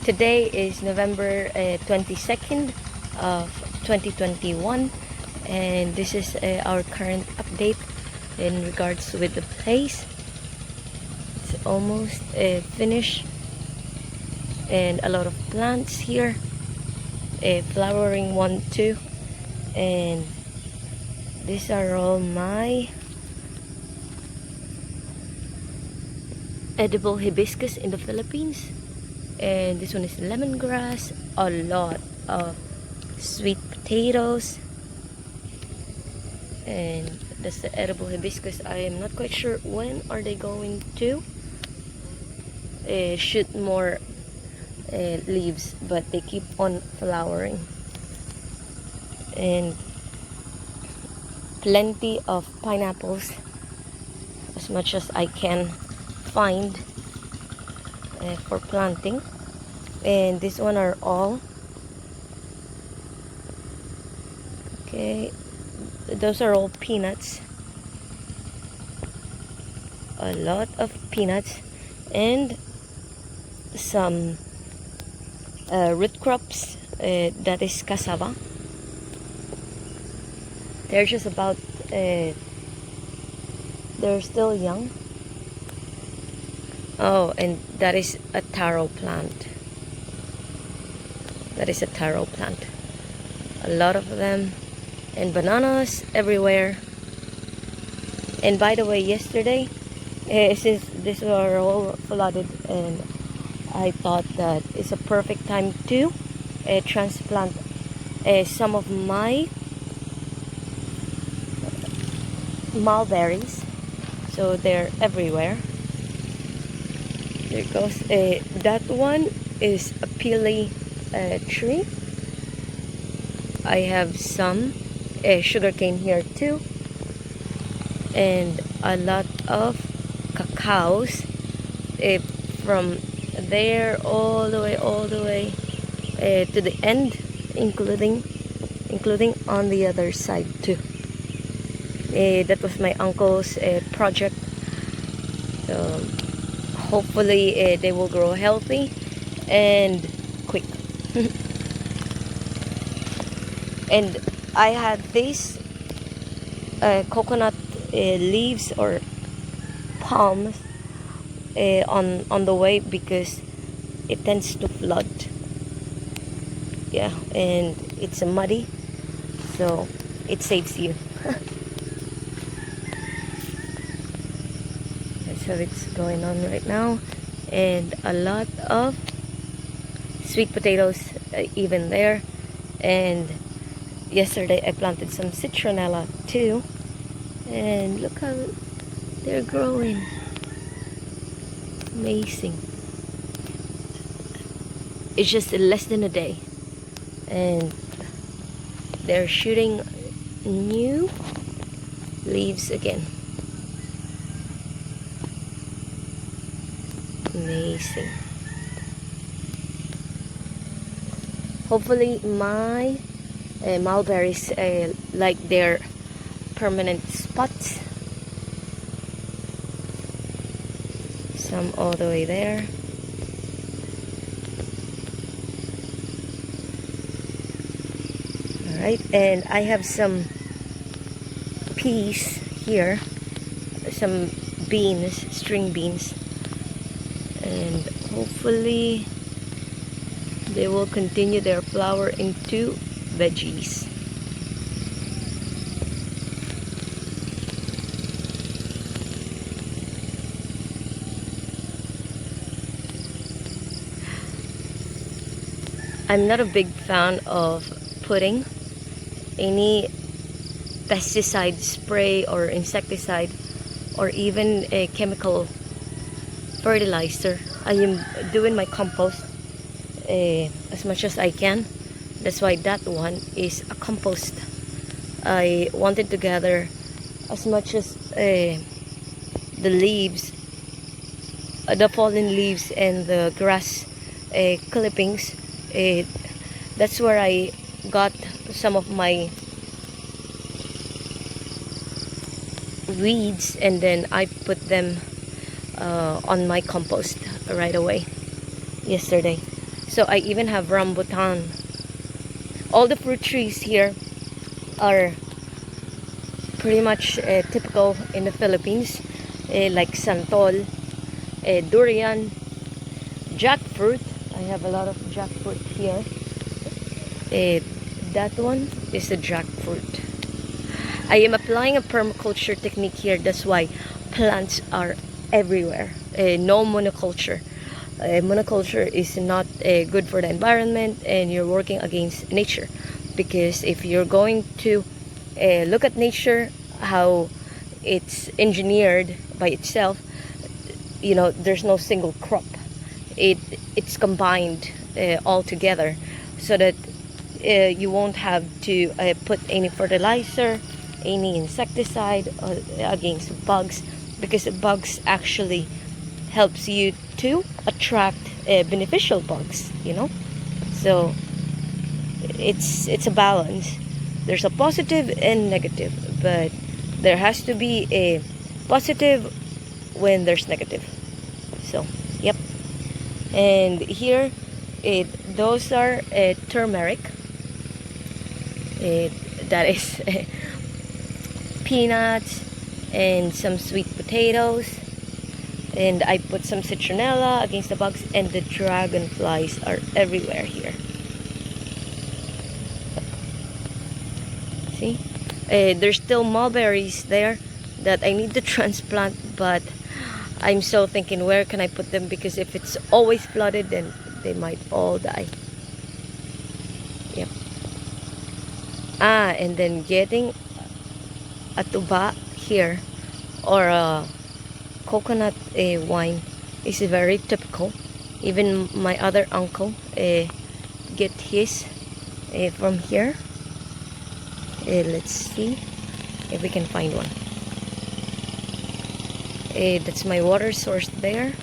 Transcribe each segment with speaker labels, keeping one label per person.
Speaker 1: Today is November 22nd of 2021, and this is our current update in regards with the place. It's almost finished, and a lot of plants here, flowering one too, and these are all my edible hibiscus in the Philippines. And this one is lemongrass, a lot of sweet potatoes, and that's the edible hibiscus. I am not quite sure when are they going to shoot more leaves, but they keep on flowering. And plenty of pineapples, as much as I can find for planting. And this one are all okay. Those are all peanuts, a lot of peanuts, and some root crops, that is cassava. They're just about they're still young. Oh, and that is a taro plant. That is a taro plant. A lot of them. And bananas everywhere. And by the way, yesterday, since these were all flooded, and I thought that it's a perfect time to transplant some of my mulberries. So they're everywhere. There it goes. That one is a pili tree. I have some sugarcane here too, and a lot of cacaos from there all the way to the end, including on the other side too. That was my uncle's project. So hopefully they will grow healthy and quick. And I had these coconut leaves or palms on the way because it tends to flood. Yeah, and it's muddy, so it saves you. That's how it's going on right now. And a lot of sweet potatoes even there. And yesterday I planted some citronella too, and look how they're growing. Amazing. It's just less than a day and they're shooting new leaves again. Amazing. Hopefully my mulberries like their permanent spots. Some all the way there. Alright, and I have some peas here, some beans, string beans, and hopefully they will continue their flower into veggies. I'm not a big fan of putting any pesticide spray or insecticide or even a chemical fertilizer. I am doing my compost as much as I can. That's why that one is a compost. I wanted to gather as much as the leaves, the fallen leaves and the grass clippings. That's where I got some of my weeds, and then I put them on my compost right away yesterday. So I even have rambutan. All the fruit trees here are pretty much typical in the Philippines, like santol, durian, jackfruit. I have a lot of jackfruit here. That one is a jackfruit. I am applying a permaculture technique here. That's why plants are everywhere. No monoculture. Monoculture is not good for the environment, and you're working against nature. Because if you're going to look at nature, how it's engineered by itself, you know, there's no single crop. It's combined all together, so that you won't have to put any fertilizer, any insecticide against bugs, because bugs actually helps you to attract beneficial bugs, you know. So it's a balance. There's a positive and negative, but there has to be a positive when there's negative. So yep. And here those are turmeric. That is peanuts and some sweet potatoes, and I put some citronella against the bugs, and the dragonflies are everywhere here. See, there's still mulberries there that I need to transplant, but I'm still thinking where can I put them, because if it's always flooded, then they might all die. Yep. And then getting a tuba here, or a coconut wine, is very typical. Even my other uncle get his from here. Let's see if we can find one. That's my water source there.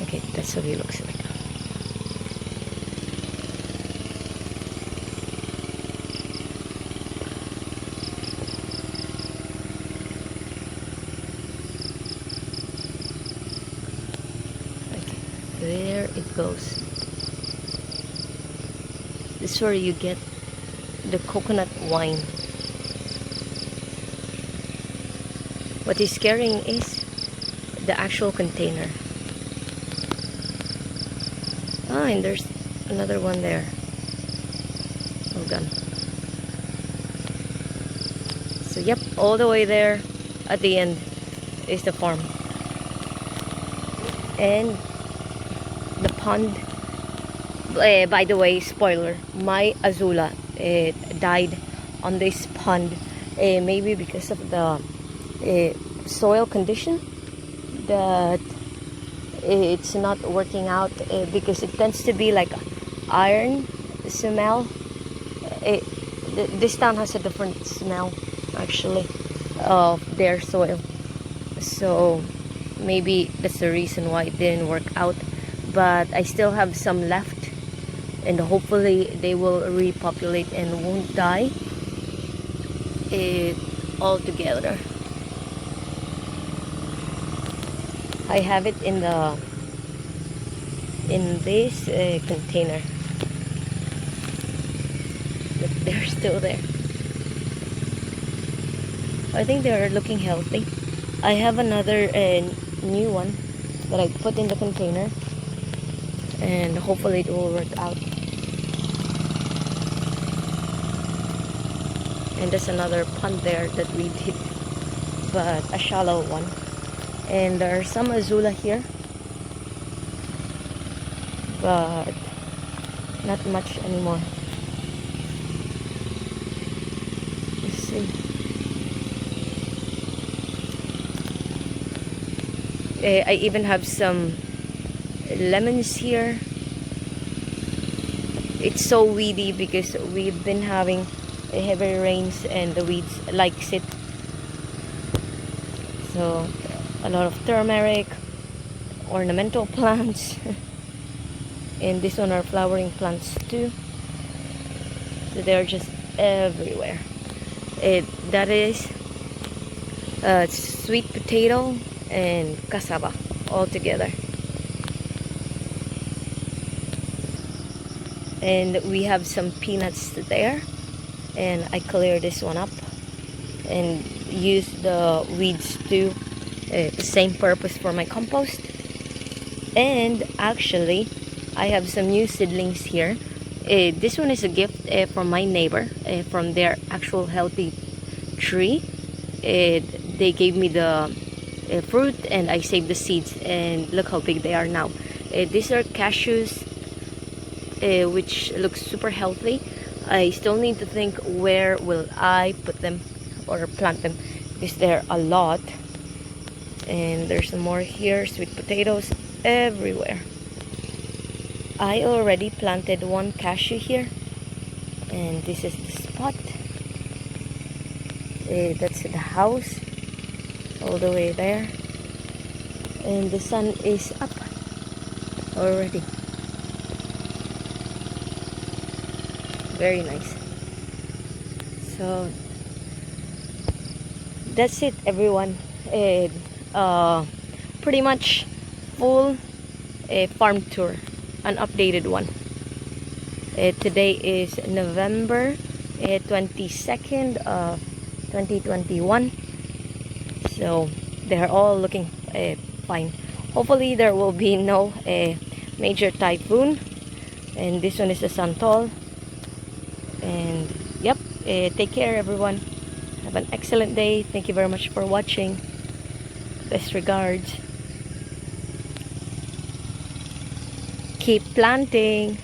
Speaker 1: Okay, that's what it looks like. Okay, there it goes. This is where you get the coconut wine. What he's carrying is the actual container. And there's another one there. Hold on. So yep, all the way there at the end is the farm. And the pond, by the way, spoiler, my azula died on this pond, maybe because of the soil condition, that it's not working out, because it tends to be like iron smell. This town has a different smell actually of their soil, so maybe that's the reason why it didn't work out. But I still have some left, and hopefully they will repopulate and won't die altogether. I have it in this container, but they're still there. I think they are looking healthy. I have another new one that I put in the container, and hopefully it will work out. And there's another pond there that we did, but a shallow one. And there are some azula here, but not much anymore. Let's see. I even have some lemons here. It's so weedy because we've been having heavy rains and the weeds likes it. So a lot of turmeric, ornamental plants, and this one are flowering plants too. So they're just everywhere. That is sweet potato and cassava all together. and we have some peanuts there, and I clear this one up and use the weeds to the same purpose for my compost. And actually I have some new seedlings here. This one is a gift from my neighbor, from their actual healthy tree. They gave me the fruit and I saved the seeds, and look how big they are now. These are cashews, which looks super healthy. I still need to think where will I put them or plant them, because there are a lot. And there's some more here, sweet potatoes everywhere. I already planted one cashew here, and this is the spot. That's the house all the way there, and the sun is up already. Very nice. So that's it, everyone. Pretty much full farm tour, an updated one. Today is November 22nd of 2021. So they're all looking fine. Hopefully there will be no major typhoon. And this one is the Santol. And yep, take care, everyone. Have an excellent day. Thank you very much for watching. Best regards. Keep planting.